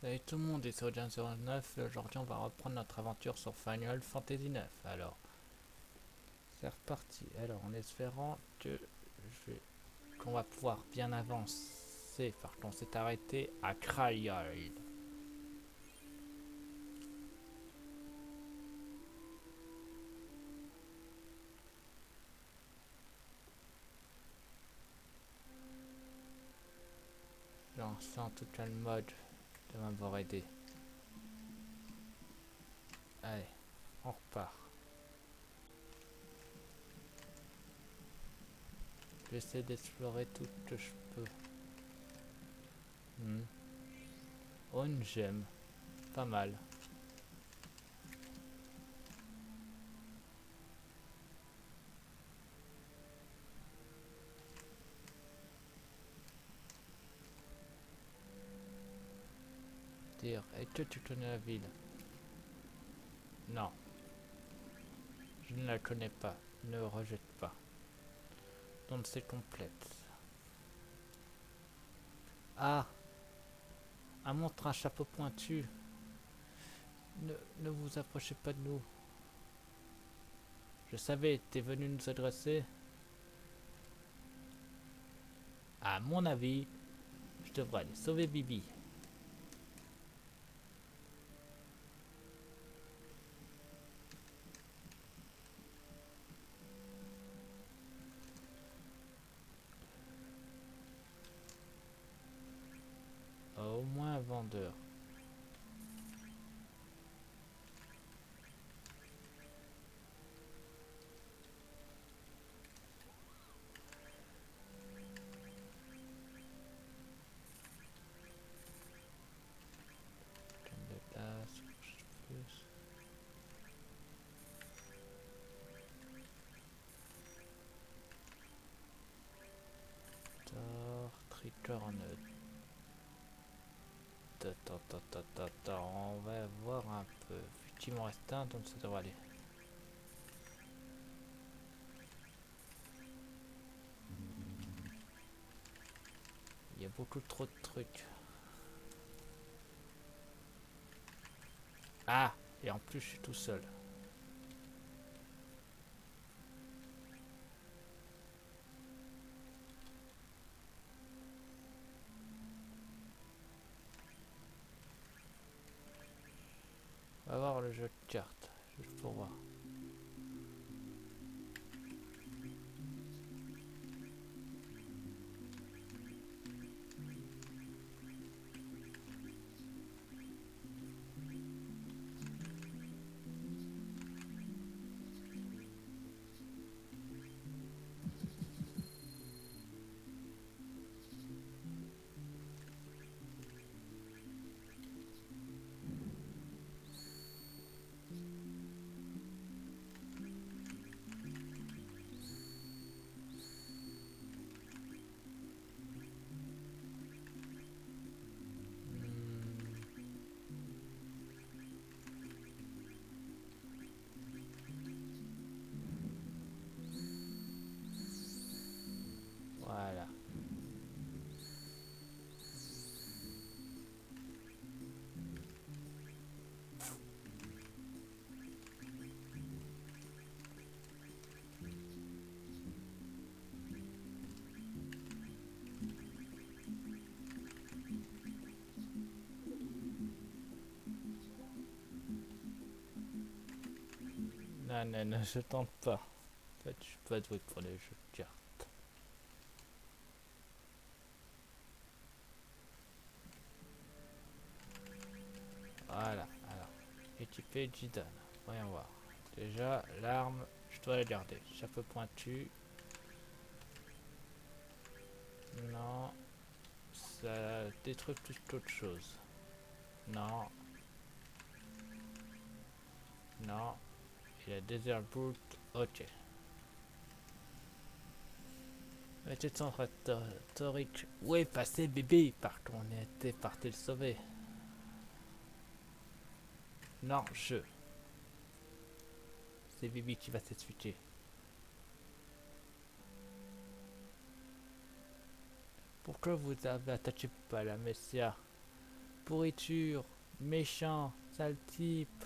Salut tout le monde, ici Audien09 et aujourd'hui on va reprendre notre aventure sur Final Fantasy 9. Alors, c'est reparti. Alors, en espérant qu'on va pouvoir bien avancer, parce qu'on s'est arrêté à Krayal. Lancer en tout cas le mode de m'avoir aidé. Allez, on repart. J'essaie d'explorer tout ce que je peux. Oh, une gemme. Pas mal. Dire, est-ce que tu connais la ville? Non, je ne la connais pas. Ne rejette pas. Donc c'est complète. Ah, un montre un chapeau pointu. Ne vous approchez pas de nous. Je savais, t'es venu nous adresser. À mon avis, je devrais aller sauver Bibi. Au moins un vendeur. Crème de glace, plus. Tricorne. On va voir un peu. Il m'en reste un, donc ça devrait aller. Il y a beaucoup trop de trucs. Ah, et en plus je suis tout seul. On va voir le jeu de cartes, juste pour voir. Voilà. Non, non, non, je tente pas. En fait, je suis pas doué pour les jeux de cartes. Voilà, alors. Équipé Jidan. Voyons voir. Déjà, l'arme, je dois la garder. Chapeau pointu. Non. Ça détruit plus qu'autre chose. Non. Non. Il a Desert Boot. Ok. Mais tu te rhétorique. Où est passé bébé? Par contre, on était parti le sauver. Non, c'est Bibi qui va s'expliquer. Pourquoi vous avez attaché pas la Messia? Pourriture. Méchant. Sale type.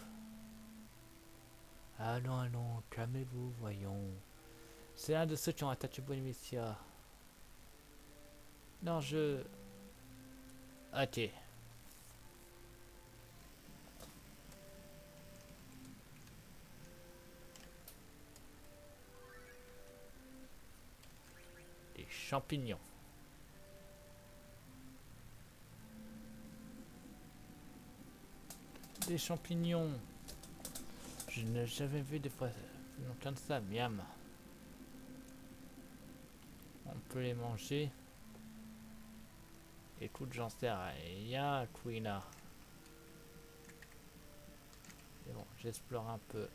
Allons, allons, calmez-vous, voyons. C'est un de ceux qui ont attaqué Bonimecia. Non, je... Ok. Des champignons. Des champignons. Je n'ai jamais vu des fois comme ça, miam. On peut les manger. Écoute, j'en sais rien, Queena. Mais bon, j'explore un peu.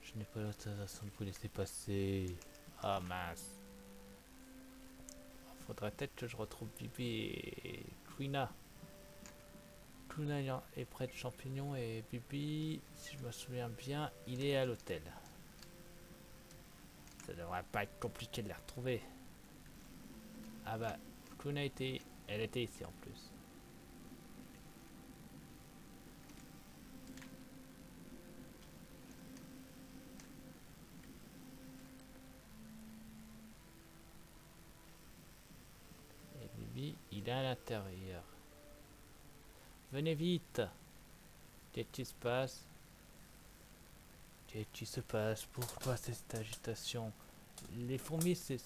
Je n'ai pas l'autorisation de vous laisser passer. Ah mince. Faudrait peut-être que je retrouve Bibi et Queena. Queena est près de champignons et Bibi, si je me souviens bien, il est à l'hôtel. Ça devrait pas être compliqué de les retrouver. Ah bah, Queena était... Elle était ici en plus. Et Bibi, il est à l'intérieur. Venez vite. Qu'est-ce qui se passe? Qu'est-ce qui se passe? Pourquoi cette agitation? Les fourmis, c'est...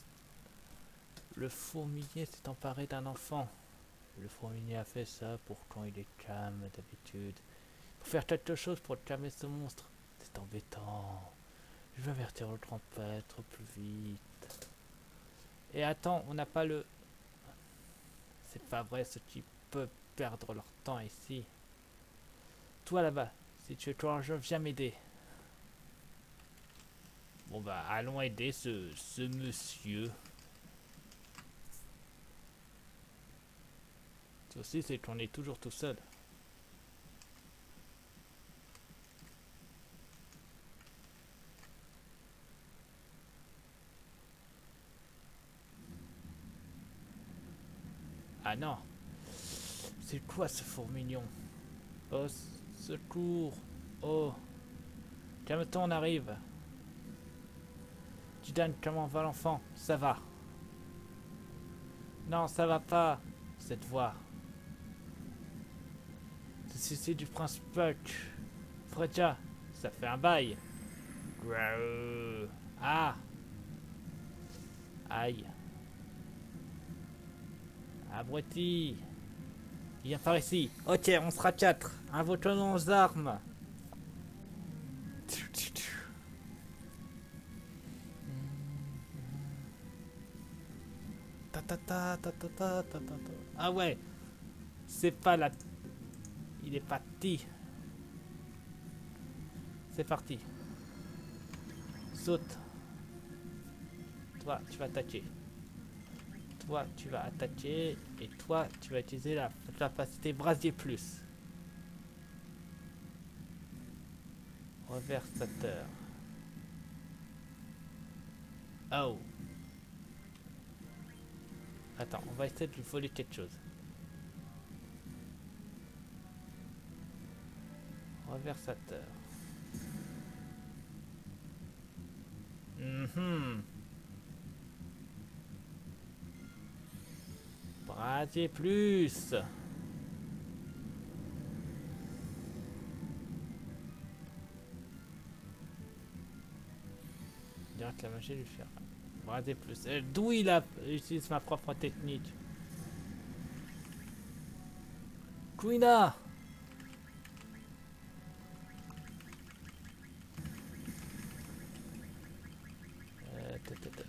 Le fourmilier s'est emparé d'un enfant. Le fourmilier a fait ça pour quand il est calme d'habitude. Faut faire quelque chose pour calmer ce monstre. C'est embêtant. Je vais avertir le grand prêtre plus vite. Et attends, on n'a pas le... C'est pas vrai, ceux qui peuvent perdre leur temps ici. Toi là-bas, si tu es courageux, viens m'aider. Bon bah, allons aider ce monsieur. Ce aussi, c'est qu'on est toujours tout seul. Ah non. C'est quoi ce fourmignon? Oh, secours. Oh. Calme-toi, on arrive. Jidan, comment va l'enfant? Ça va. Non, ça va pas. Cette voix. C'est du prince Puck. Freja, ça fait un bail. Ah. Aïe. Abruti. Viens par ici. Ok, on sera 4. Invoquons nos armes. Ah ouais. C'est pas la... Il est parti. C'est parti. Saute. Toi, tu vas attaquer. Toi, tu vas attaquer. Et toi, tu vas utiliser la capacité brasier plus. Reversateur. Oh. Attends, on va essayer de lui voler quelque chose. Reversateur. Brasier plus. Bien que la magie lui fait. Brasier plus. D'où il a utilise ma propre technique. Queena.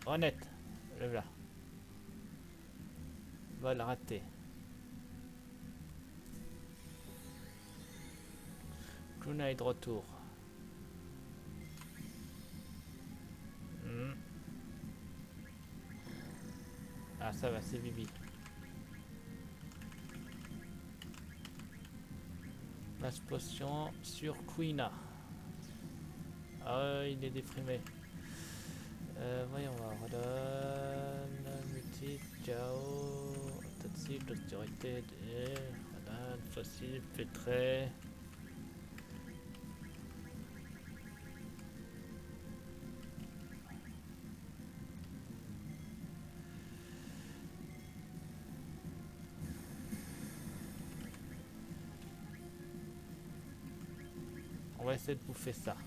Honnête. Le voilà. Vol raté. Queena est de retour. Ah ça va, c'est Bibi. Masse potion sur Quina. Ah, il est déprimé. Voyons voir. Multi, Ciao. Toxique, austérité, voilà, fossile, pétré. On va essayer de bouffer ça.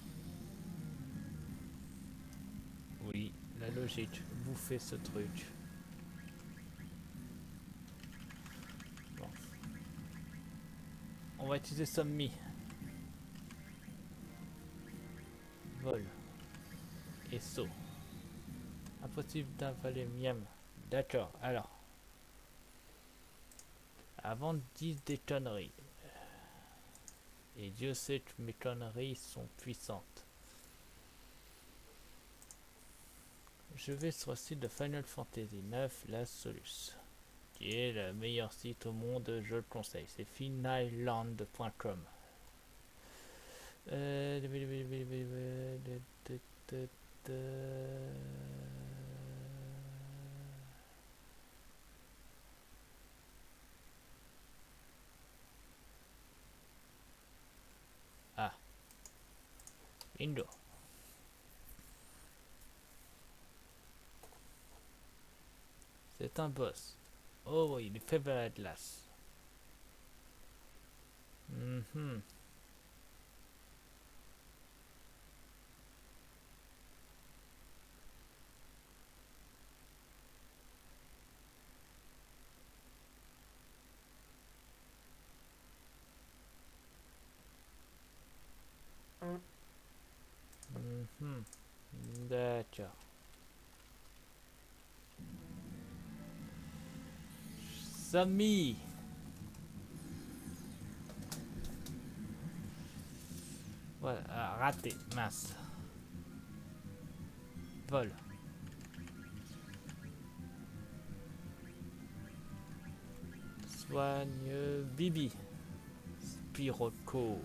Oui, la logique. Bouffer ce truc. Bon. On va utiliser Sommi. Vol. Et saut. Impossible d'avaler miam. D'accord, alors. Avant 10 des conneries. Et Dieu sait que mes conneries sont puissantes. Je vais sur le site de Final Fantasy 9, la Solus, qui est le meilleur site au monde, je le conseille. C'est finalland.com. Ah, Indo. C'est un boss. Oh oui, il est fait vers la glace. D'accord. Samy. Voilà, ah, raté, mince. Vol. Soigne Bibi. Spirocco.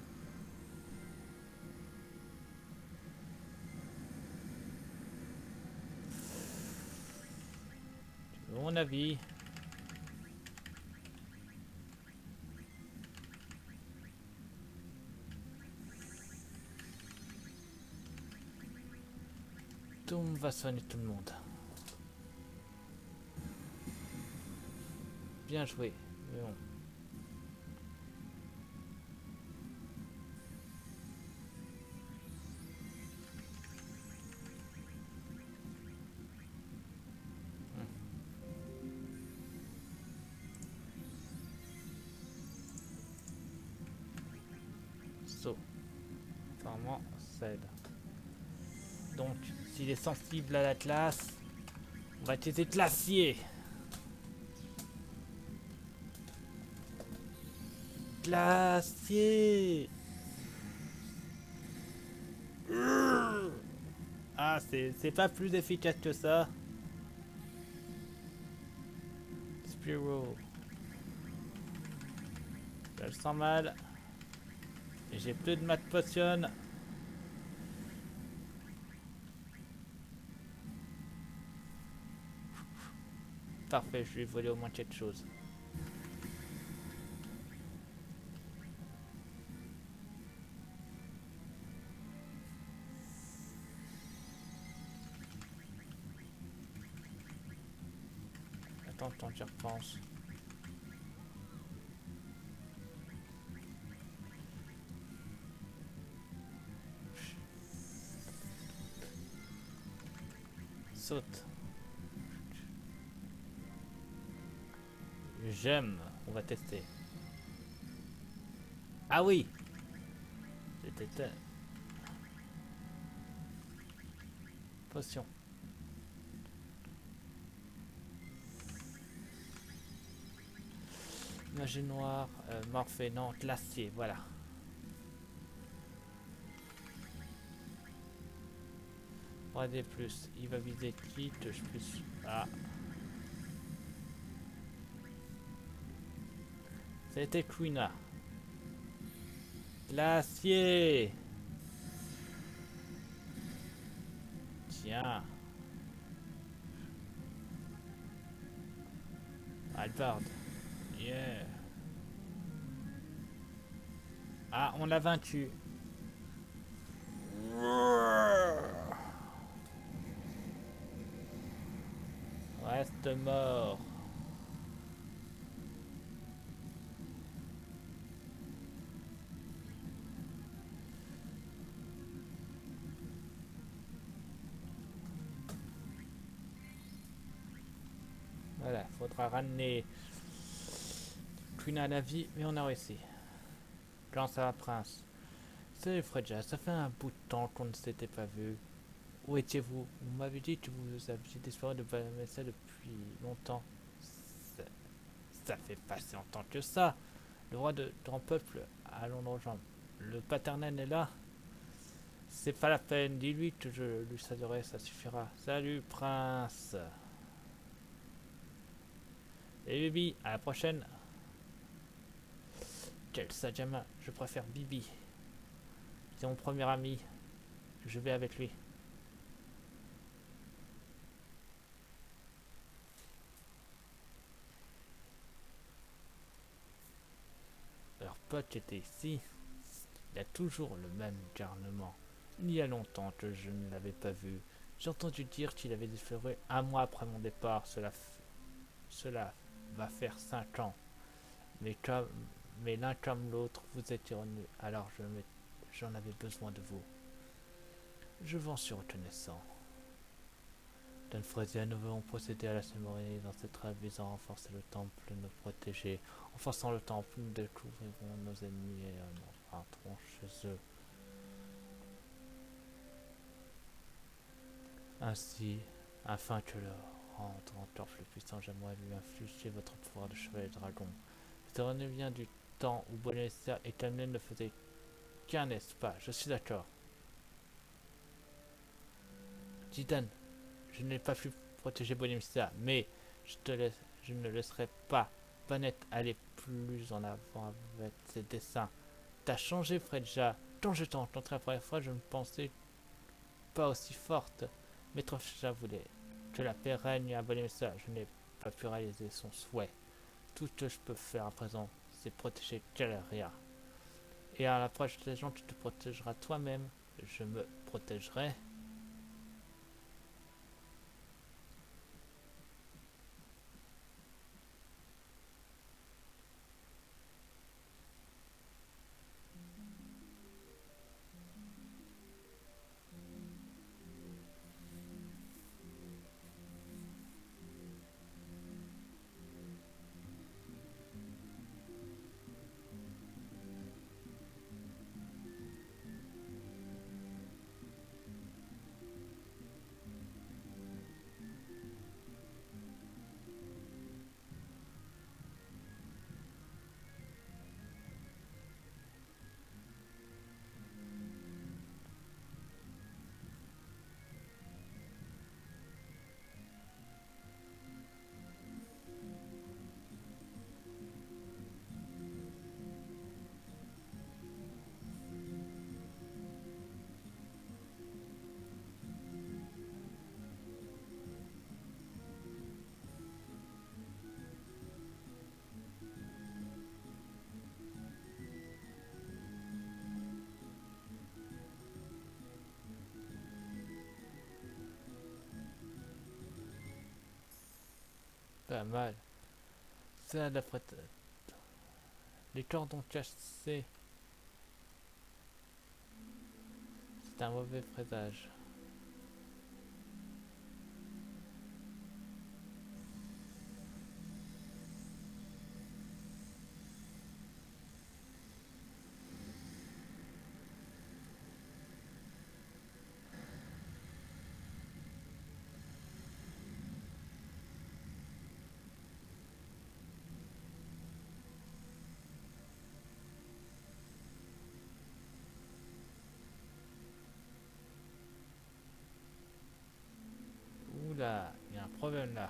Mon avis. Tout va soigner tout le monde. Bien joué. Mais bon. Saut. Apparemment, ça aide. Donc, s'il est sensible à la glace, on va utiliser glacier. Glacier. Ah, c'est pas plus efficace que ça. Spiro. Je le sens mal. Et j'ai plus de mat potion. Parfait, je lui ai volé au moins quelque chose. Attends, tant que j'y repense. Saute. J'aime. On va tester. Ah oui. C'était potion. Magie noire, morphée, non, glacier, voilà. Des plus, il va viser qui que je puisse. Ah. C'était Quina. Glacier. Tiens. Halberd. Yeah. Ah, on l'a vaincu. Reste mort. Voilà, faudra ramener Queen à la vie, mais on a réussi. Quand ça va, Prince? Salut Fredja, ça fait un bout de temps qu'on ne s'était pas vu. Où étiez-vous? Vous m'avez dit que vous aviez disparu de Balamessa depuis longtemps. Ça, ça fait pas si longtemps que ça. Le roi de grand peuple, allons nos jambes. Le paternel est là. C'est pas la peine, dis-lui que je lui saluerai, ça suffira. Salut Prince. Et Bibi, à la prochaine. Quel Sajama, je préfère Bibi. C'est mon premier ami. Je vais avec lui. Leur pote était ici. Il a toujours le même garnement. Il y a longtemps que je ne l'avais pas vu. J'ai entendu dire qu'il avait disparu un mois après mon départ. Cela va faire 5 ans. Mais, mais l'un comme l'autre, vous étiez revenu. Alors j'en avais besoin de vous. Je vous en suis reconnaissant. Danfredi et nous avons procédé à la cérémonie dans cette rêve visant à renforcer le temple et nous protéger. En forçant le temple, nous découvrirons nos ennemis et nous rentrerons chez eux. Ainsi, afin que le rendre encore plus puissant, j'aimerais lui infliger votre pouvoir de chevalier dragon. Cette renommée vient du temps où Bonessia et Camden ne faisaient qu'un, n'est-ce pas? Je suis d'accord. Titan, je n'ai pas pu protéger Bonessia, mais je ne laisserai pas Banette aller plus en avant avec ses dessins. T'as changé, Fredja. Quand je t'ai rencontré la première fois, je ne pensais pas aussi forte. Maître Fredja voulait que la paix règne à Bonessia. Je n'ai pas pu réaliser son souhait. Tout ce que je peux faire à présent, c'est protéger Caleria. Et à l'approche des gens, tu te protégeras toi-même. Je me protégerai. Pas mal. Ça, d'après les cordons cassés, c'est un mauvais présage. Oula, il y a un problème là.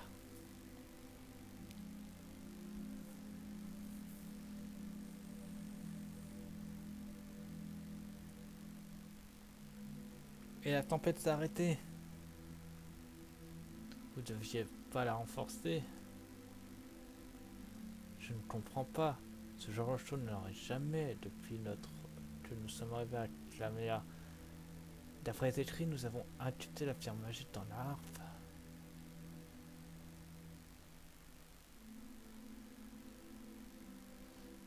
Et la tempête s'est arrêtée. Vous deviez pas la renforcer. Je ne comprends pas. Ce genre de choses n'aurait jamais, depuis que nous sommes arrivés à Tlamea. D'après les écrits, nous avons intuité la pierre magique dans la harpe.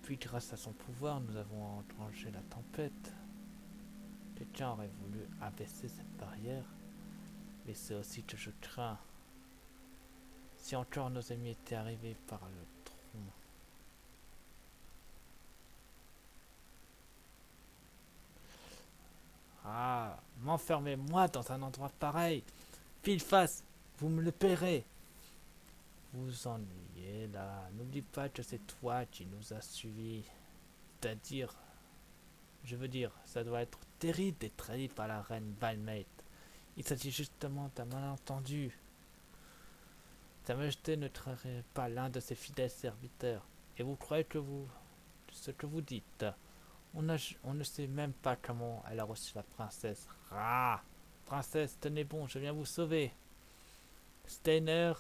Puis, grâce à son pouvoir, nous avons engrangé la tempête. Quelqu'un aurait voulu abaisser cette barrière, mais c'est aussi que je crains. Si encore nos amis étaient arrivés par le tronc. Ah, m'enfermez-moi dans un endroit pareil. Pile face, vous me le paierez. Vous ennuyez là. N'oublie pas que c'est toi qui nous as suivis. C'est-à-dire, je veux dire, ça doit être terrible d'être trahi par la reine Valmate. Il s'agit justement d'un malentendu. Sa Majesté ne trahirait pas l'un de ses fidèles serviteurs. Et vous croyez que ce que vous dites. On ne sait même pas comment elle a reçu la princesse. Ah, princesse, tenez bon, je viens vous sauver. Steiner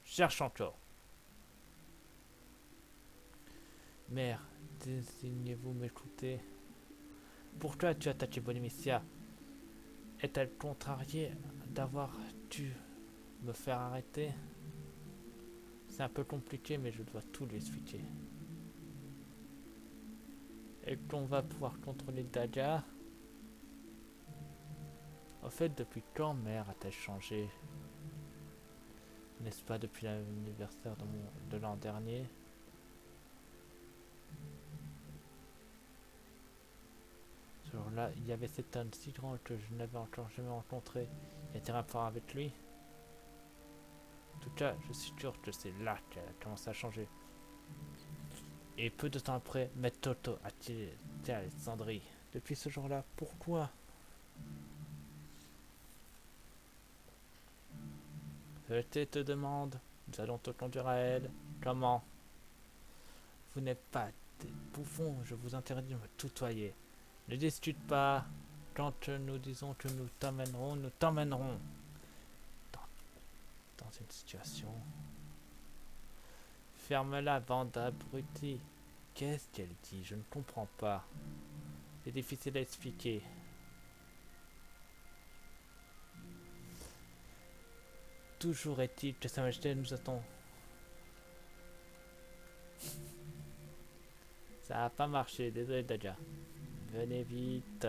cherche encore. Mère, désignez-vous m'écouter. Pourquoi tu as attaqué Bonimissia? Est-elle contrariée d'avoir dû me faire arrêter? C'est un peu compliqué, mais je dois tout lui expliquer. Et qu'on va pouvoir contrôler Daga. En fait, depuis quand mère a-t-elle changé? N'est-ce pas depuis l'anniversaire de l'an dernier? Ce jour-là, il y avait cet homme si grand que je n'avais encore jamais rencontré. Y a-t-il rapport avec lui? En tout cas, je suis sûr que c'est là qu'elle a commencé à changer. Et peu de temps après, Maître Toto a tiré Alexandrie. Depuis ce jour-là, pourquoi? Je te demande, nous allons te conduire à elle. Comment? Vous n'êtes pas des bouffons, je vous interdis de me tutoyer. Ne discute pas. Quand nous disons que nous t'emmènerons, nous t'emmènerons. Dans une situation. Ferme-la, bande d'abrutis. Qu'est-ce qu'elle dit? Je ne comprends pas. C'est difficile à expliquer. Toujours est-il que Sa Majesté nous attend. Ça n'a pas marché, désolé Daja. Venez vite.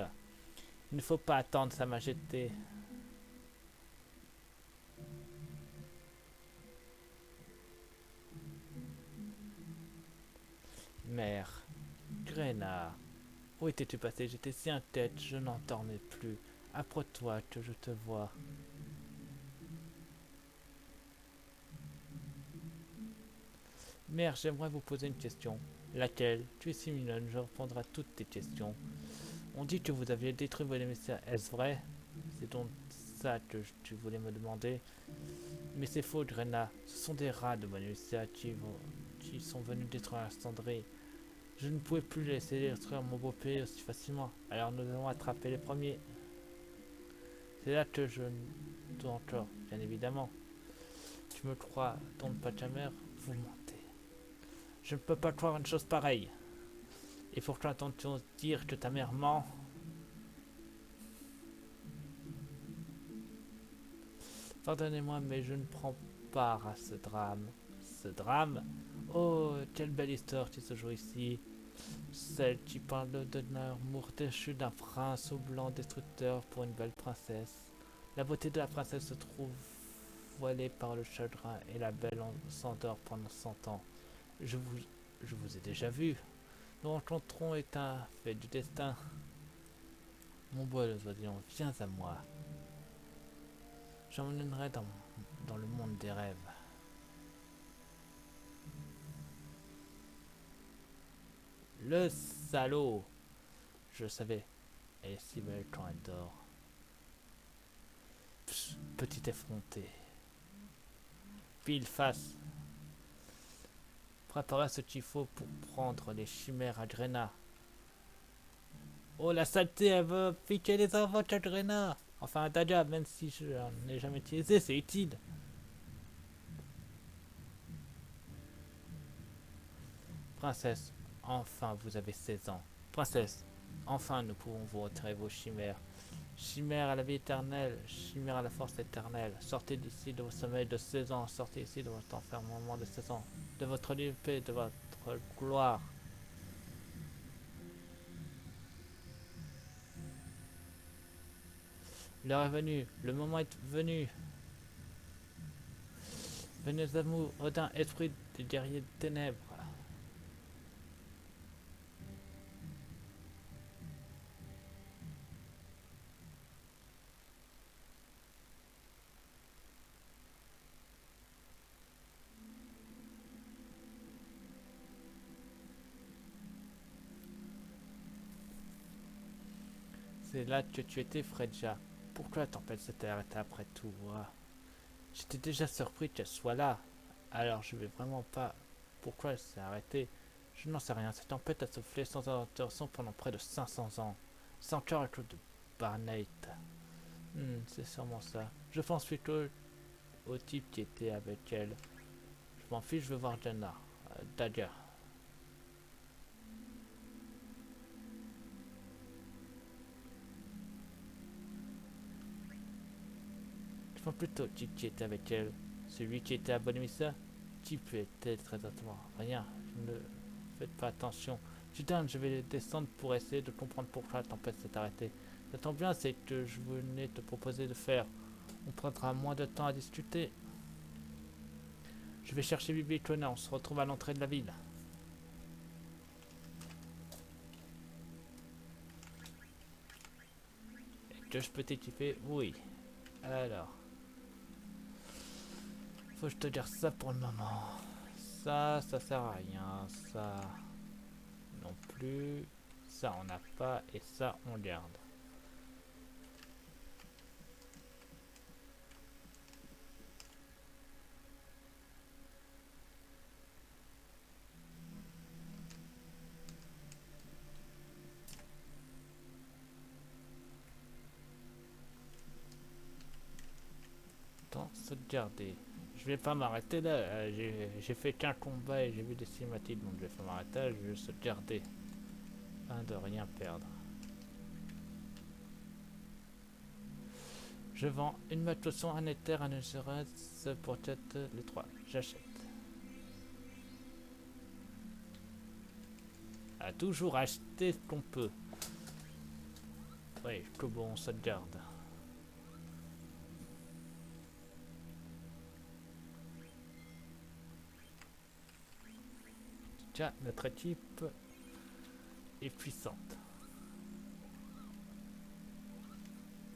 Il ne faut pas attendre Sa Majesté. Mère. Grena. Où étais-tu passé? J'étais si en tête, je n'en dormais plus. Approche-toi que je te vois. Mère, j'aimerais vous poser une question. Laquelle? Tu es si mignonne, je répondrai à toutes tes questions. On dit que vous aviez détruit vos émissaires, est-ce vrai? C'est donc ça que tu voulais me demander. Mais c'est faux, Grena. Ce sont des rats de mon émissaire qui sont venus détruire la cendrée. Je ne pouvais plus laisser détruire mon beau pays aussi facilement. Alors nous allons attraper les premiers. C'est là que je dois encore, bien évidemment. Tu me crois donc pas ta mère? Vous mentez. Je ne peux pas croire une chose pareille. Et pourquoi entends-tu dire que ta mère ment? Pardonnez-moi, mais je ne prends part à ce drame. Ce drame? Oh, quelle belle histoire qui se joue ici. Celle qui parle de l'amour déchu d'un prince au blanc destructeur pour une belle princesse. La beauté de la princesse se trouve voilée par le chagrin et la belle s'endort pendant 100 ans. Je vous ai déjà vu. Nous rencontrons est un fait du destin. Mon beau oisillon, viens à moi. J'emmènerai dans le monde des rêves. Le salaud! Je le savais. Elle est si belle quand elle dort. Psst, petit effronté. Pile face. Préparez ce qu'il faut pour prendre les chimères à Grena. Oh, la saleté, elle veut piquer les enfants de Chadrena. Enfin, un Daja, même si je n'en ai jamais utilisé, c'est utile. Princesse, enfin vous avez 16 ans. Princesse, enfin nous pouvons vous retirer vos chimères. Chimère à la vie éternelle, chimère à la force éternelle. Sortez d'ici de vos sommeils de 16 ans, sortez ici de votre enfermement de 16 ans, de votre liberté, de votre gloire. L'heure est venue, le moment est venu. Venez à nous, Odin, esprit du guerrier de ténèbres. C'est là que tu étais, Fredja. Pourquoi la tempête s'était arrêtée après tout? J'étais déjà surpris qu'elle soit là. Alors je vais vraiment pas. Pourquoi elle s'est arrêtée? Je n'en sais rien. Cette tempête a soufflé sans interruption pendant près de 500 ans. C'est encore à cause de Barnate. C'est sûrement ça. Je pense plutôt au type qui était avec elle. Je m'en fiche, je veux voir Jana. Dagger. Je pense plutôt au type qui était avec elle. Celui qui était à Bonimissa. Type était très exactement rien. Je ne faites pas attention. Putain, je vais descendre pour essayer de comprendre pourquoi la tempête s'est arrêtée. Ça tombe bien, c'est que je venais te proposer de faire. On prendra moins de temps à discuter. Je vais chercher Bibi et Kona, on se retrouve à l'entrée de la ville. Et que je peux t'équiper? Oui. Alors, faut que je te dire ça pour le moment. Ça sert à rien. Ça non plus. Ça on n'a pas et ça on garde. Attends, sauvegarder. Je vais pas m'arrêter là. J'ai fait qu'un combat et j'ai vu des cinématiques, donc je vais pas m'arrêter. Je vais sauvegarder. Afin de rien perdre. Je vends une matroson, un éther, un assurance pour peut-être les trois. J'achète. À toujours acheter ce qu'on peut. Oui, que bon, ça te garde. Tiens, notre équipe est puissante.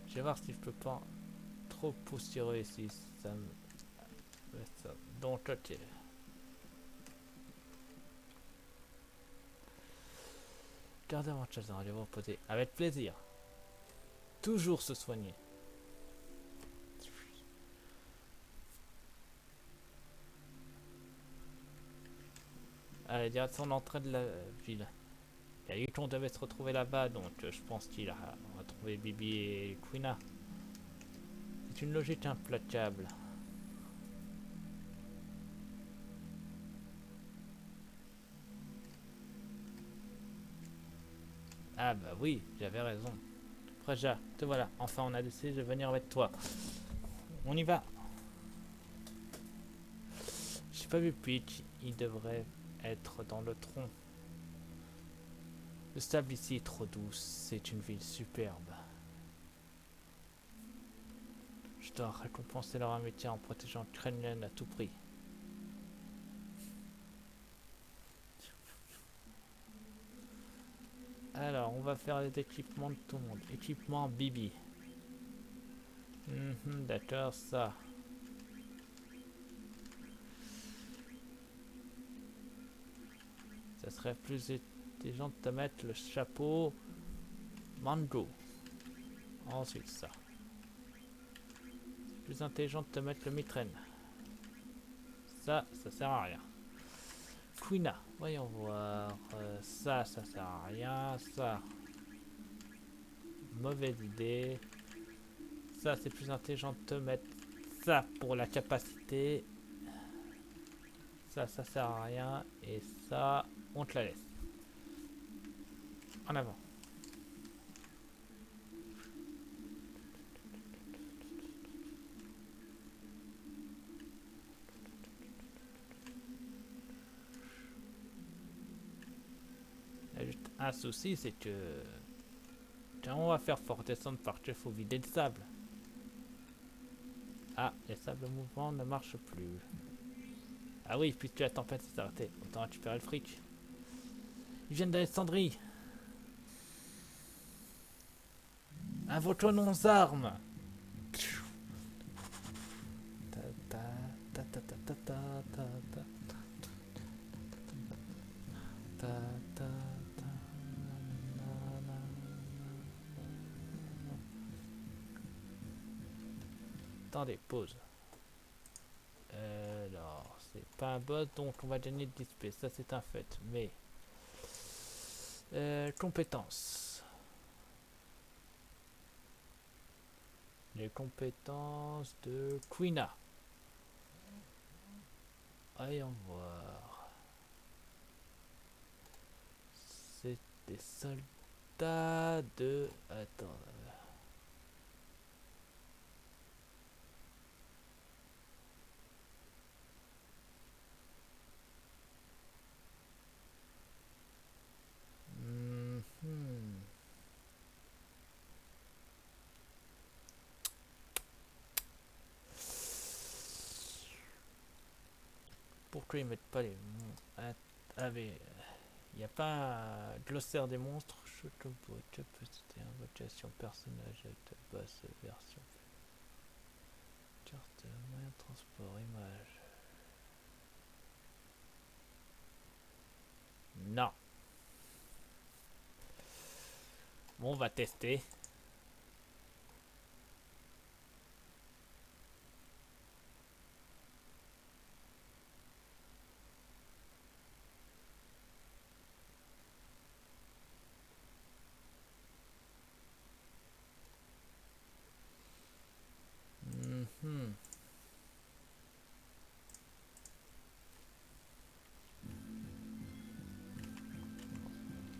Je vais voir si je peux pas trop poussiérer ici. Ça me... ça. Donc, ok. Gardez avant de allez vous reposer. Avec plaisir. Toujours se soigner. Allez, direction l'entrée de la ville. Il y a eu qu'on devait se retrouver là-bas, donc je pense qu'il a retrouvé Bibi et Quina. C'est une logique implacable. Ah bah oui, j'avais raison. Freja, te voilà. Enfin, on a décidé de venir avec toi. On y va. J'ai pas vu Peach. Il devrait être dans le tronc. Le sable ici est trop doux. C'est une ville superbe. Je dois récompenser leur amitié en protégeant Krenlen à tout prix. Alors, on va faire les équipements de tout le monde. Équipement Bibi. D'accord, ça. Ça serait plus intelligent de te mettre le chapeau Mango. Ensuite, ça. Plus intelligent de te mettre le mitraine. Ça sert à rien. Quina, voyons voir. Ça sert à rien. Ça. Mauvaise idée. Ça, c'est plus intelligent de te mettre ça pour la capacité. Ça sert à rien. Et ça, on te la laisse. En avant. Il y a juste un souci, c'est que... Tiens, on va faire fort descendre par il faut vider le sable. Ah, les sables mouvants ne marchent plus. Ah oui, puisque la tempête s'est arrêtée. Autant récupérer le fric. Ils viennent d'Alexandrie. Invoquons nos armes. Attendez, pause. Alors, c'est pas un boss, donc on va gagner de l'XP, ça c'est un fait. Mais, compétences. Les compétences de Quina. Voyons voir. C'est des soldats de... Attends. Pourquoi ils mettent pas les... Il n'y a pas un glossaire des monstres. Chocobo, capacité, invocation, personnage de basse version. Carte, moyen de transport, image. Non. Bon, on va tester.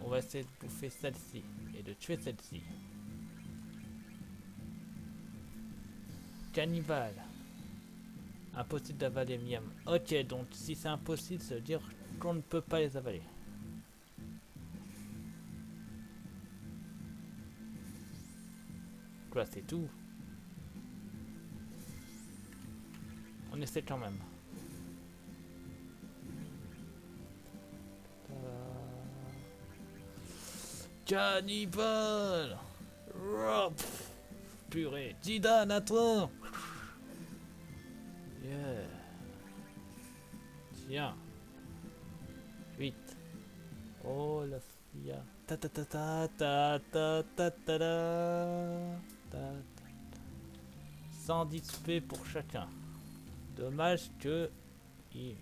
On va essayer de bouffer celle-ci et de tuer celle-ci. Cannibale. Impossible d'avaler miam. Ok, donc si c'est impossible, ça veut dire qu'on ne peut pas les avaler. Quoi, c'est tout. On essaie quand même. Cannibale. Purée. Jidan, à toi. Yeah. Tiens. 8. Oh la fille. Ta ta ta ta ta ta ta ta ta. 110 P pour chacun. Dommage que ils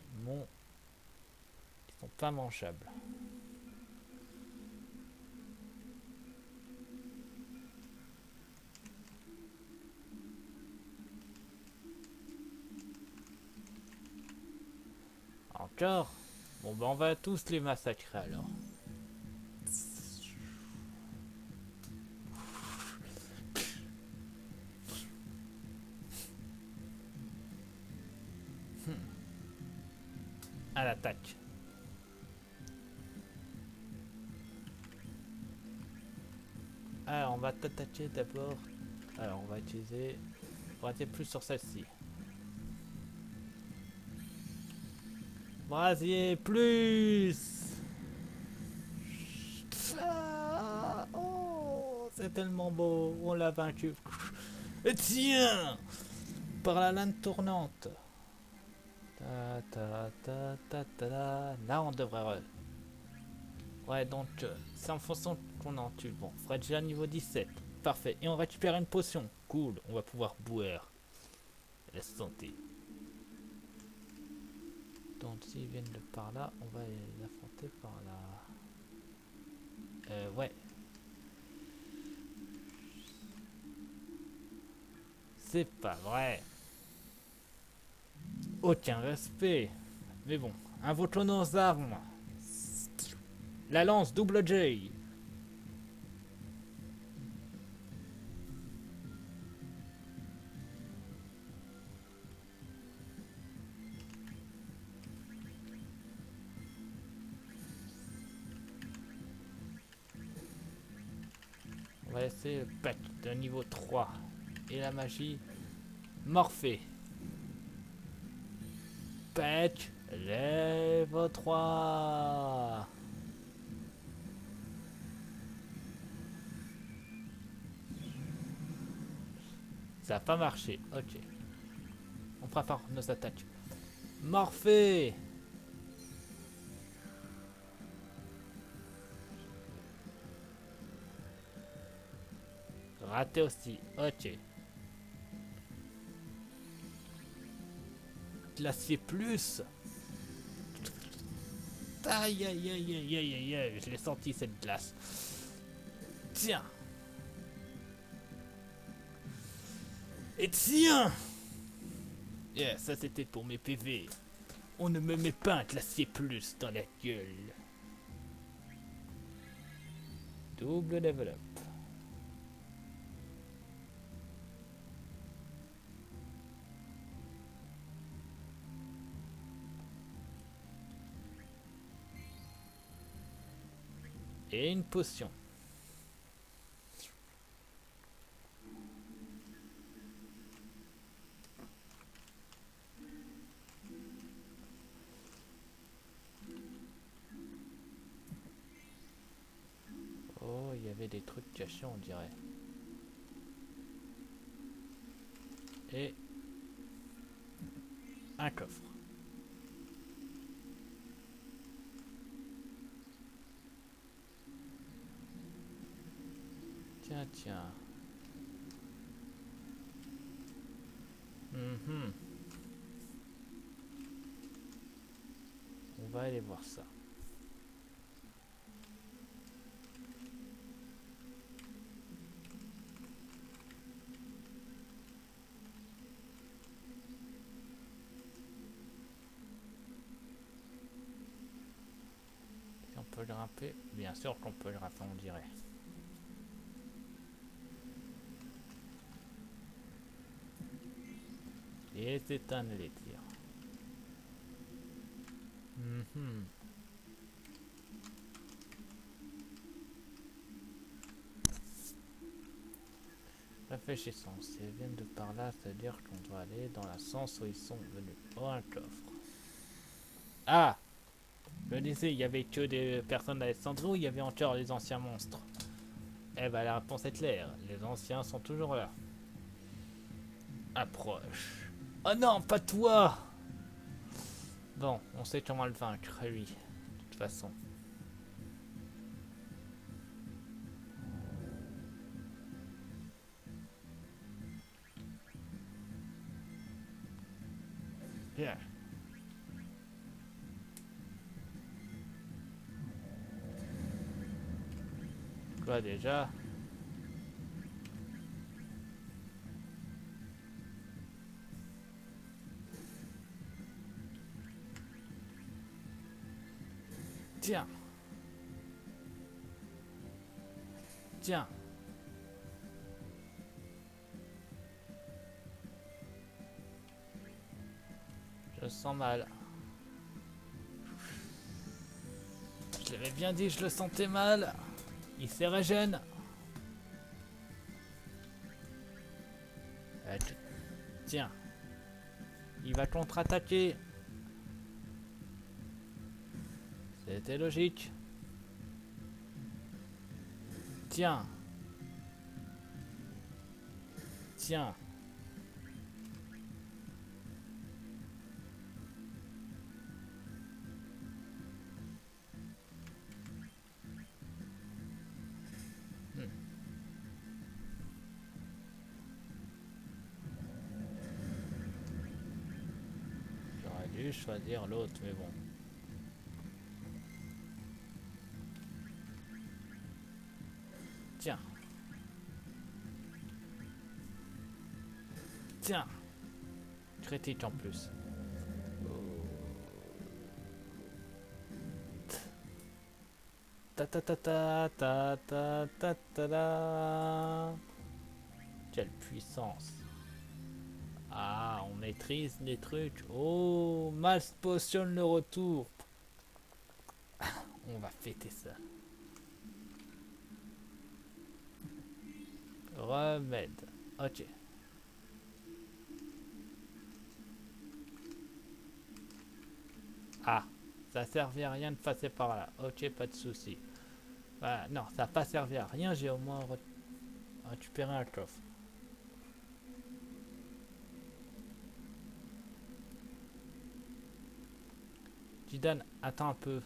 sont pas mangeables. Encore. Bon ben on va tous les massacrer alors. À l'attaque. Alors on va t'attaquer d'abord. Alors on va utiliser... On va être plus sur celle-ci. Brasier plus. Ah, oh, c'est tellement beau. On l'a vaincu. Et tiens, par la lame tournante. Ta, ta, ta, ta, ta, ta. Là on devrait... Ouais, donc c'est en fonction qu'on en tue. Bon, Fred déjà niveau 17. Parfait. Et on récupère une potion. Cool, on va pouvoir boire. La santé. Donc s'ils viennent de par là, on va les affronter par là. Ouais. C'est pas vrai. Aucun respect. Mais bon, invoquons nos armes. La lance double J. On va essayer le pack de niveau 3. Et la magie, Morphée. Patch level 3. Ça n'a pas marché, ok. On prépare nos attaques. Morphée. Raté aussi, ok. Glacier plus. Aïe aïe aïe aïe aïe aïe aïe, je l'ai senti cette glace. Tiens. Et tiens. Yeah, ça c'était pour mes PV. On ne me met pas un glacier plus dans la gueule. Double level up. Et une potion. Oh, il y avait des trucs cachés, on dirait. Et un coffre. Tiens, tiens. On va aller voir ça. Si on peut grimper, bien sûr qu'on peut grimper, on dirait. Et c'est un les tirs. Réfléchissons, si elles viennent de par là, c'est-à-dire qu'on doit aller dans le sens où ils sont venus. Oh, un coffre. Ah! Je me disais, il y avait que des personnes d'Alessandro, il y avait encore les anciens monstres. Eh ben la réponse est claire, les anciens sont toujours là. Approche. Oh non, pas toi! Bon, on sait comment le vaincre, lui. De toute façon. Bien. Quoi déjà? Tiens. Tiens. Je sens mal. Je l'avais bien dit, je le sentais mal. Il se régène. Tiens. Il va contre-attaquer. C'était logique. Tiens. Tiens. J'aurais dû choisir l'autre, mais bon. Tiens. Tiens, critique en plus. Ta ta ta ta ta ta ta ta ta. Quelle puissance. Ah, on maîtrise les trucs. Oh, Mass Potion le retour. On va fêter ça. Remède. Ok. Ah, ça servait à rien de passer par là. Ok, pas de souci. Voilà, non, ça n'a pas servi à rien. J'ai au moins récupéré un coffre. Zidane, attends un peu.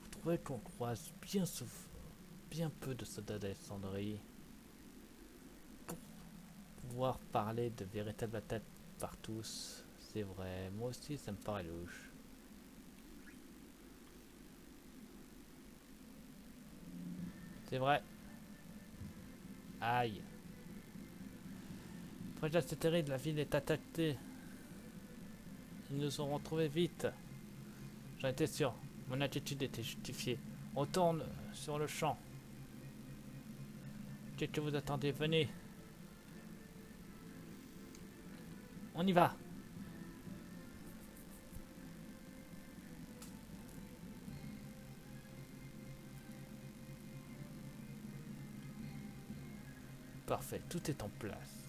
Vous trouvez qu'on croise bien peu de soldats d'Alexandrie pour pouvoir parler de véritables attaques par tous? C'est vrai, moi aussi ça me paraît louche. C'est vrai. Aïe. Fragile, c'est terrible, la ville est attaquée. Ils nous ont retrouvés vite. J'en étais sûr. Mon attitude était justifiée. On tourne sur le champ. Qu'est-ce que vous attendez? Venez. On y va. Parfait, tout est en place.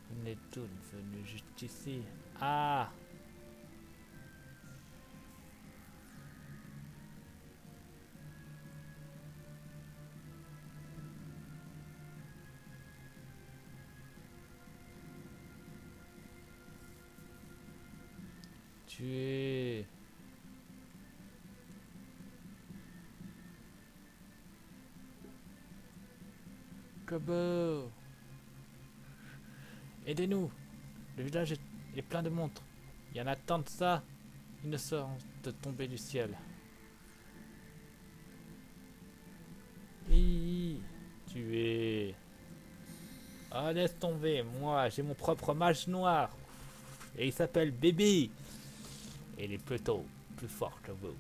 Vous n'êtes tous venus juste ici. Ah! Tuer. Kobo. Aidez-nous. Le village est plein de montres. Il y en a tant de ça. Ils ne sortent de tomber du ciel. Hi, tuer. Oh, laisse tomber. Moi, j'ai mon propre mage noir. Et il s'appelle Baby. Et il est plutôt plus fort que vous.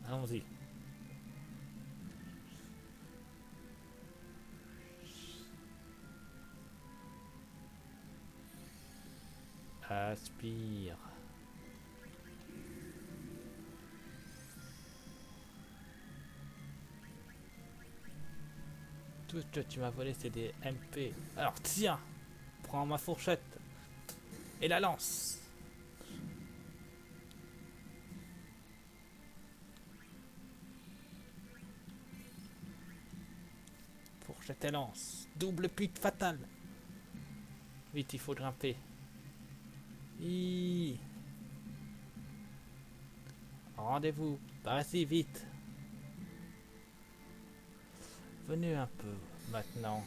Allons-y. Aspire. Tout ce que tu m'as volé, c'est des MP. Alors tiens, prends ma fourchette et la lance. Fourchette et lance. Double pique fatale. Vite, il faut grimper. Hi. Rendez-vous. Par ici, vite. Venez un peu maintenant.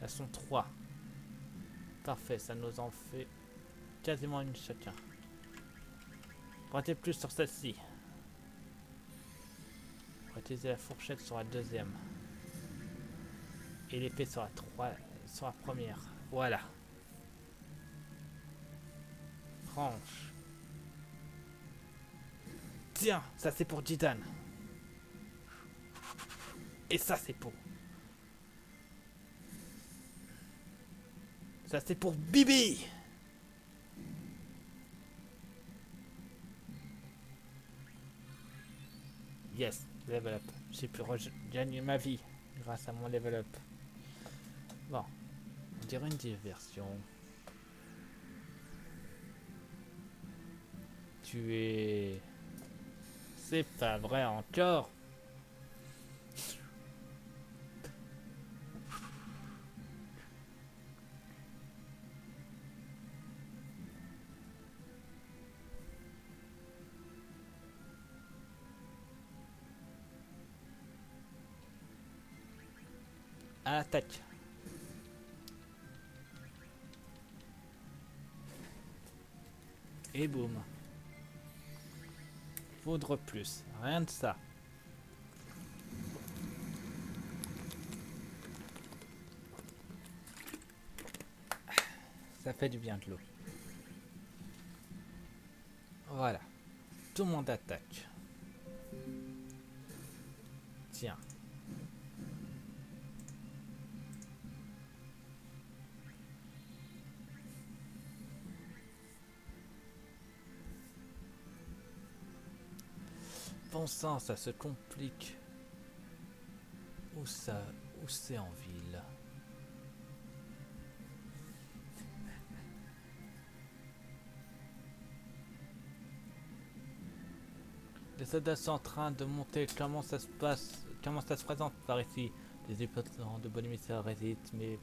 Elles sont 3. Parfait, ça nous en fait quasiment une chacun. Pointez plus sur celle-ci. On va utiliser la fourchette sur la deuxième. Et l'épée sur la première. Voilà. Tranche. Tiens, ça c'est pour Jidan. Et ça c'est pour... Ça c'est pour Bibi. Yes, level up. J'ai pu gagner ma vie grâce à mon level up. Bon, on dirait une diversion. Tu es... C'est pas vrai encore. À l'attaque. Et boum. Foudre plus. Rien de ça. Ça fait du bien de l'eau. Voilà. Tout le monde attaque. Tiens. Bon sang, ça se complique. Où ça? Où c'est en ville? Les soldats sont en train de monter. Comment ça se passe? Comment ça se présente par ici? Les habitants de bon émissaire hésitent, mais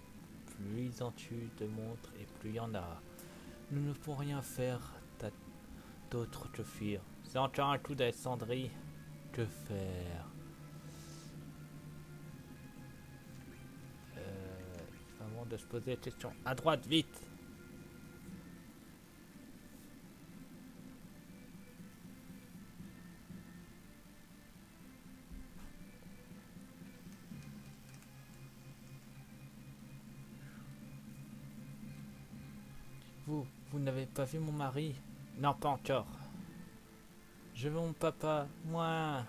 plus ils en tuent de montres et plus il y en a. Nous ne pouvons rien faire d'autre que fuir. C'est encore un coup d'Alexandrie. Que faire? Avant de se poser la question. À droite, vite! Vous n'avez pas vu mon mari? Non, pas encore. Je veux mon papa, moi.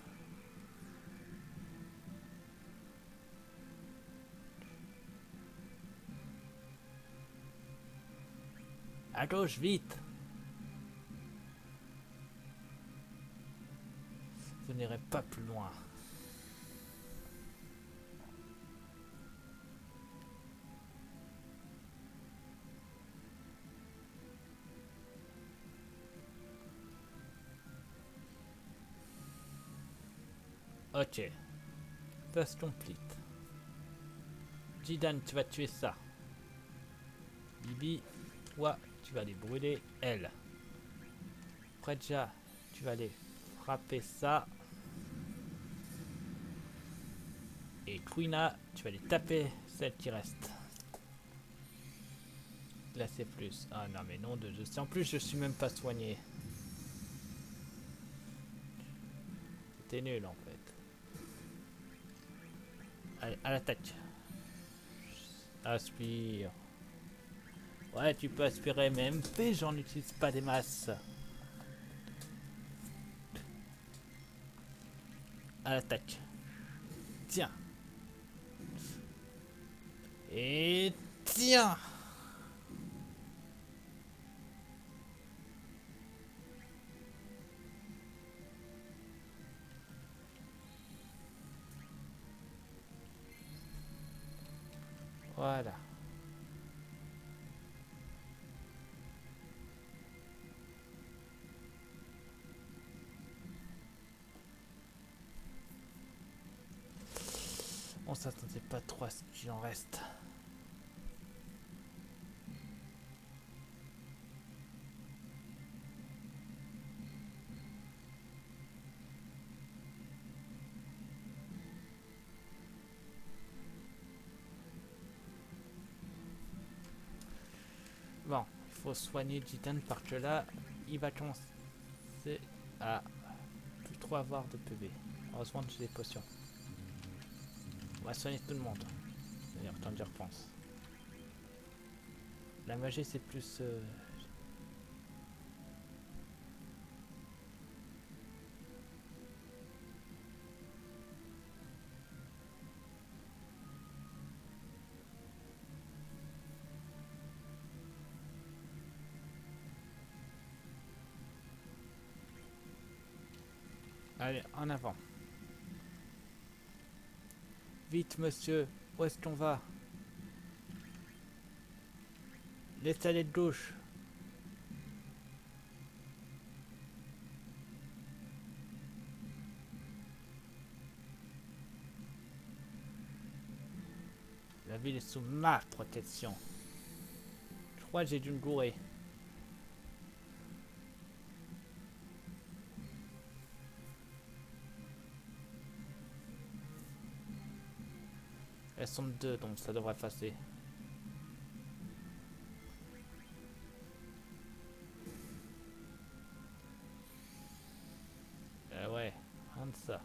À gauche, vite! Vous n'irez pas plus loin. Ok. Tâche complete. Jidan, tu vas tuer ça. Bibi, toi, tu vas les brûler, elle. Predja, tu vas aller frapper ça. Et Quina, tu vas aller taper celle qui reste. Là c'est plus. Ah non mais non de Dieu. En plus je suis même pas soigné. C'était nul en fait. Allez, à l'attaque. Aspire. Ouais, tu peux aspirer, mais MP, j'en utilise pas des masses. À l'attaque. Tiens. Et tiens. Voilà. On s'attendait pas trop à ce qu'il en reste. Bon, il faut soigner Jitan parce que là, il va commencer à plus trop avoir de PV. Heureusement que j'ai des potions. On va soigner tout le monde. D'ailleurs, tant que j'y repense. La magie, c'est plus... Allez, en avant. Vite, monsieur. Où est-ce qu'on va? Laisse aller de gauche. La ville est sous ma protection. Je crois que j'ai dû me gourer. Elles sont deux, donc ça devrait passer. Ouais, rien de ça.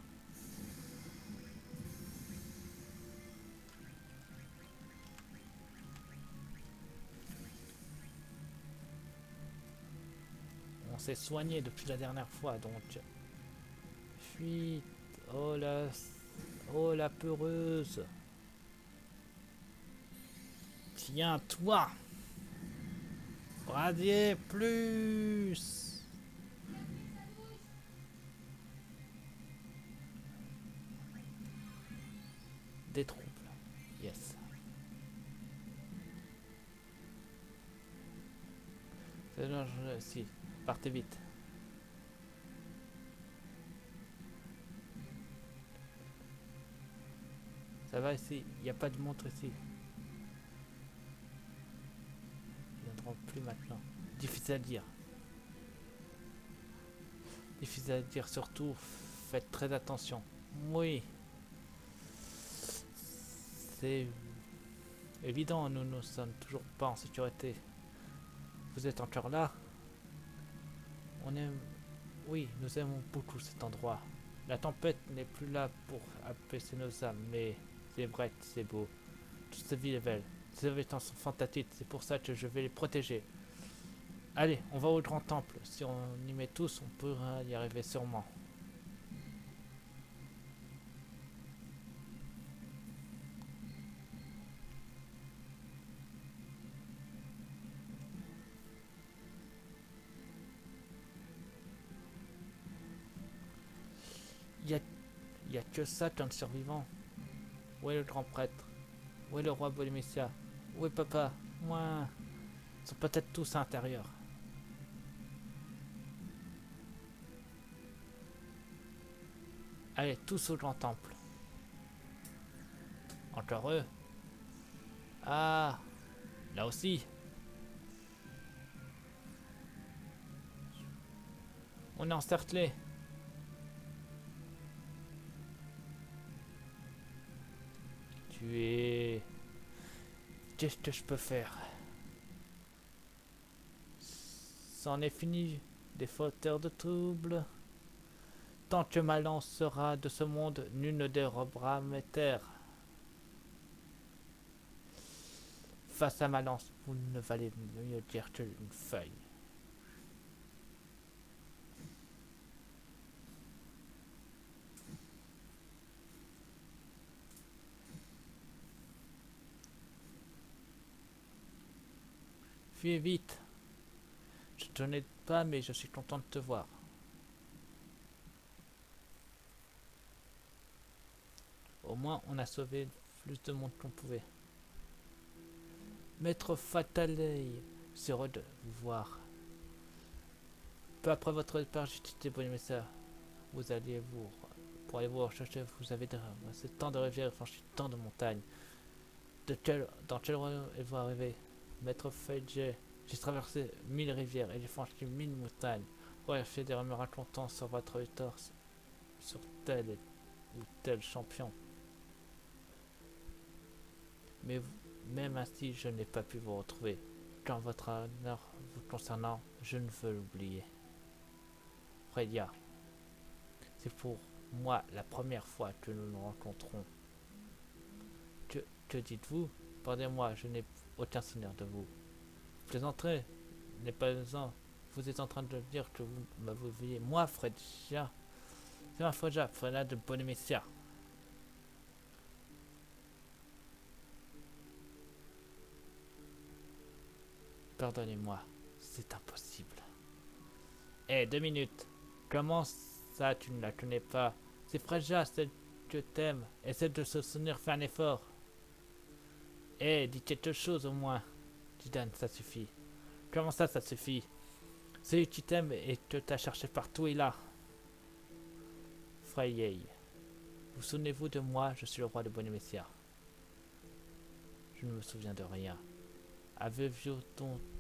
On s'est soigné depuis la dernière fois, donc... Fuite. Oh la... Oh la peureuse. Tiens, toi. Radier plus. Des troubles. Yes. C'est genre, si. Partez vite. Ça va ici. Il n'y a pas de montre ici. Ils n'entrent plus maintenant. Difficile à dire. Difficile à dire surtout. Faites très attention. Oui. C'est évident, nous ne sommes toujours pas en sécurité. Vous êtes encore là? On aime... Oui, nous aimons beaucoup cet endroit. La tempête n'est plus là pour apaiser nos âmes, mais c'est vrai, c'est beau. Toute cette ville est belle. Ces habitants sont fantastiques, c'est pour ça que je vais les protéger. Allez, on va au grand temple. Si on y met tous, on peut y arriver sûrement. Il y a que ça qu'un survivant. Où est le grand prêtre? Où est le roi Bolémissia? Où est papa? Moi. Ils sont peut-être tous à l'intérieur. Allez, tous au grand temple. Encore eux? Ah, là aussi. On est encerclés. Tu es... Qu'est-ce que je peux faire? C'en est fini des fauteurs de troubles. Tant que ma lance sera de ce monde, nul ne dérobera mes terres. Face à ma lance, vous ne valez mieux dire qu'une feuille. Fuyez vite. Je te n'aide pas, mais je suis content de te voir. Au moins, on a sauvé plus de monde qu'on pouvait. Maître Fatalei, c'est heureux de vous voir. Peu après votre départ, j'ai quitté Bonémessa. Vous alliez vous... Pour aller vous rechercher, vous avez traversé tant de rivières et franchi tant de montagnes. Dans quel royaume êtes-vous arrivé? Maître Feijé, j'ai traversé 1000 rivières et j'ai franchi 1000 montagnes. Ouais, fait des me racontant sur votre victoire sur tel ou tel champion. Mais même ainsi, je n'ai pas pu vous retrouver. Quand votre honneur vous concernant, je ne veux l'oublier. Freya, c'est pour moi la première fois que nous nous rencontrons. Que dites-vous? Pardonnez-moi, je n'ai aucun souvenir de vous. Plaisanterie n'est pas un. Vous êtes en train de dire que vous m'avez moi, Freya. C'est ma Freya de Bonémissia. Pardonnez-moi, c'est impossible. Eh, 2 minutes. Comment ça, tu ne la connais pas? C'est Freya, celle que t'aimes. Essaie de se souvenir, fais un effort. Eh, dis quelque chose au moins. Zidane, ça suffit. Comment ça, ça suffit? Celui qui t'aime et que t'as cherché partout est là. Freyei. Vous souvenez-vous de moi? Je suis le roi de Bonémissia. Je ne me souviens de rien. Avez-vous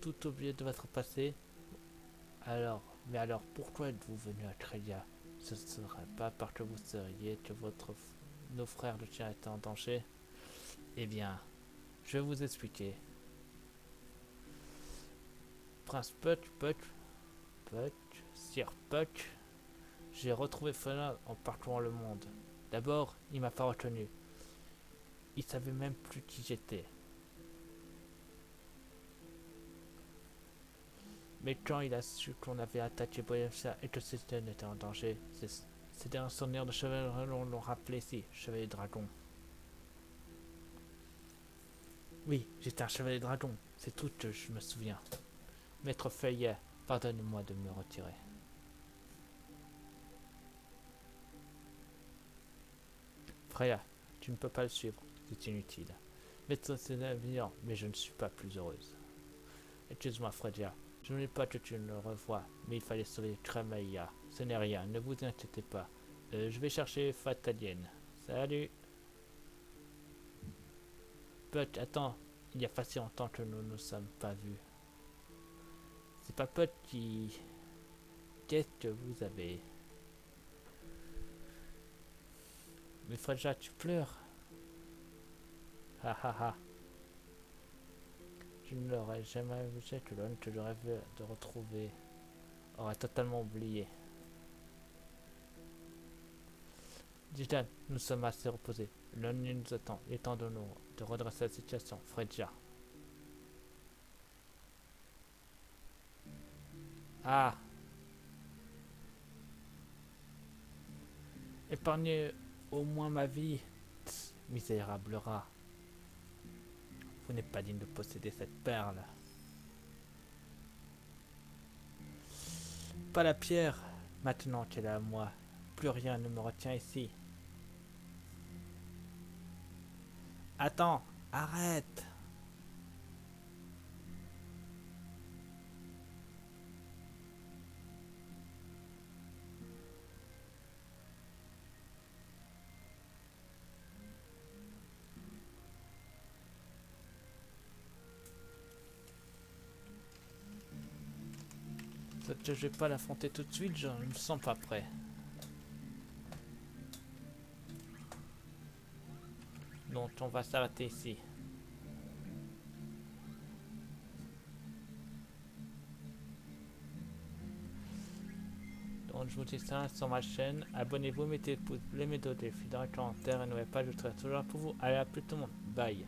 tout oublié de votre passé? Mais alors, pourquoi êtes-vous venu à Crélia? Ce ne serait pas parce que vous seriez que nos frères le chien étaient en danger? Eh bien, je vais vous expliquer. Prince Puck, Sir Puck, j'ai retrouvé Fiona en parcourant le monde. D'abord, il m'a pas retenu. Il savait même plus qui j'étais. Mais quand il a su qu'on avait attaqué Boyamsa et que Satan était en danger, c'était un souvenir de chevalier, on l'a rappelé ici, chevalier dragon. Oui, j'étais un chevalier dragon, c'est tout que je me souviens. Maître Feuillet, pardonne-moi de me retirer. Freya, tu ne peux pas le suivre, c'est inutile. Maître c'est bien, mais je ne suis pas plus heureuse. Excuse-moi, Freya, je ne voulais pas que tu ne le revoies, mais il fallait sauver Kramaïa. Ce n'est rien, ne vous inquiétez pas. Je vais chercher Fatalienne. Salut. Puck, attends, il y a pas si longtemps que nous ne nous sommes pas vus. C'est pas Puck qui... Qu'est-ce que vous avez? Mais Freya, tu pleures. Ha ha ha. Je ne l'aurais jamais vu que l'homme que je rêvais de retrouver aurait totalement oublié. Digital, nous sommes assez reposés. L'ennui nous attend. Il est temps de redresser la situation. Freya. Ah! Épargnez au moins ma vie. Tss, misérable rat. Vous n'êtes pas digne de posséder cette perle. Pas la pierre. Maintenant qu'elle est à moi, plus rien ne me retient ici. Attends, arrête. Je vais pas l'affronter tout de suite, je ne me sens pas prêt. Donc on va s'arrêter ici. Donc je vous dis ça sur ma chaîne. Abonnez-vous, mettez des pouces bleus, mettez des commentaires et n'oubliez pas, je serai toujours là pour vous. Allez, à plus tout le monde. Bye.